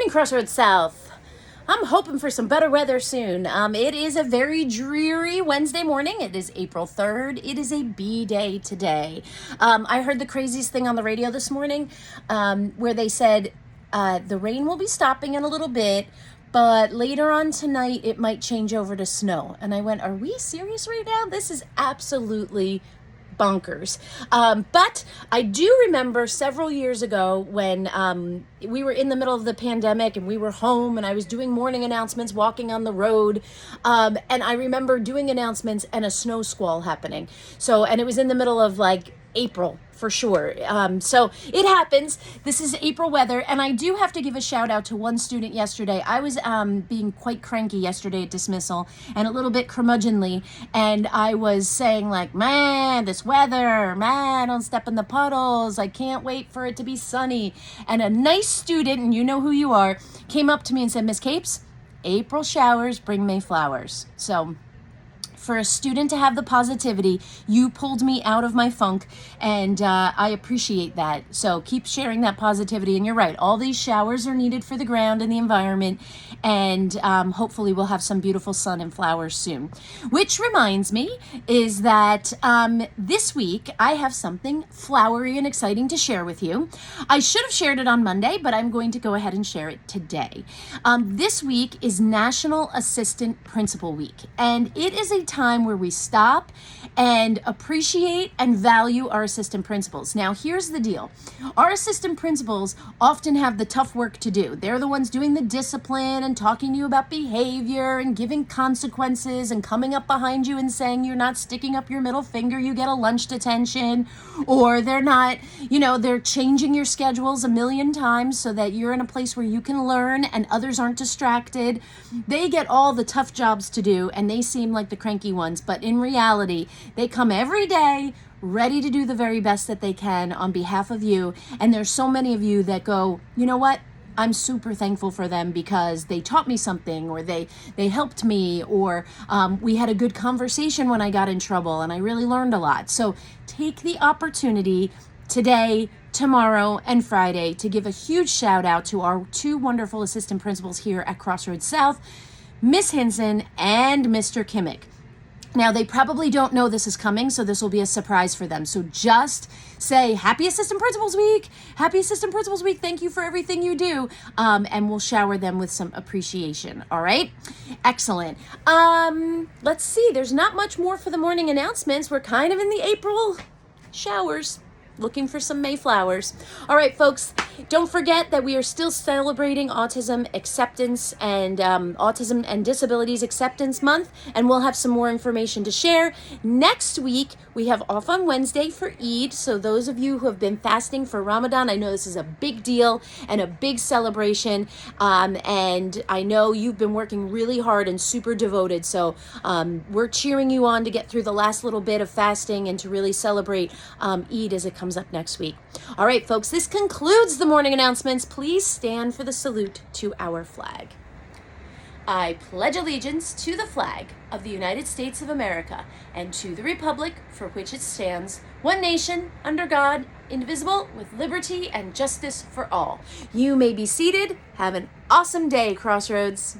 morning, Crossroads South. I'm hoping for some better weather soon. It is a very dreary Wednesday morning. It is April 3rd. It is a B day today. I heard the craziest thing on the radio this morning where they said the rain will be stopping in a little bit, but later on tonight it might change over to snow. And I went, are we serious right now? This is absolutely bonkers. But I do remember several years ago when we were in the middle of the pandemic and we were home and I was doing morning announcements, walking on the road. And I remember doing announcements and a snow squall happening. And it was in the middle of like April for sure. So it happens. This is April weather. And I do have to give a shout out to one student yesterday. I was being quite cranky yesterday at dismissal and a little bit curmudgeonly. And I was saying like, man, this weather, man, don't step in the puddles. I can't wait for it to be sunny. And a nice student, and you know who you are, came up to me and said, Miss Capes, April showers bring May flowers. So for a student to have the positivity, you pulled me out of my funk, and I appreciate that. So keep sharing that positivity. And you're right, all these showers are needed for the ground and the environment, and hopefully we'll have some beautiful sun and flowers soon. Which reminds me is that this week I have something flowery and exciting to share with you. I should have shared it on Monday, but I'm going to go ahead and share it today. This week is National Assistant Principal Week, and it is a time where we stop and appreciate and value our assistant principals. Now, here's the deal. Our assistant principals often have the tough work to do. They're the ones doing the discipline and talking to you about behavior and giving consequences and coming up behind you and saying you're not sticking up your middle finger, you get a lunch detention, or they're not, they're changing your schedules a million times so that you're in a place where you can learn and others aren't distracted. They get all the tough jobs to do and they seem like the cranky ones, but in reality, they come every day ready to do the very best that they can on behalf of you. And there's so many of you that go, you know what? I'm super thankful for them because they taught me something, or they helped me, or we had a good conversation when I got in trouble and I really learned a lot. So take the opportunity today, tomorrow, and Friday to give a huge shout out to our two wonderful assistant principals here at Crossroads South, Miss Hinson and Mr. Kimmick. Now, they probably don't know this is coming, so this will be a surprise for them. So just say, Happy Assistant Principals Week! Happy Assistant Principals Week! Thank you for everything you do. And we'll shower them with some appreciation, all right? Excellent. Let's see. There's not much more for the morning announcements. We're kind of in the April showers, looking for some Mayflowers. All right, folks, don't forget that we are still celebrating Autism Acceptance and Autism and Disabilities Acceptance Month, and we'll have some more information to share. Next week, we have off on Wednesday for Eid, so those of you who have been fasting for Ramadan, I know this is a big deal and a big celebration, and I know you've been working really hard and super devoted, so we're cheering you on to get through the last little bit of fasting and to really celebrate Eid as it comes up next week. All right, folks, this concludes the morning announcements. Please stand for the salute to our flag. I pledge allegiance to the flag of the United States of America and to the republic for which it stands, one nation, under God, indivisible, with liberty and justice for all. You may be seated. Have an awesome day, Crossroads.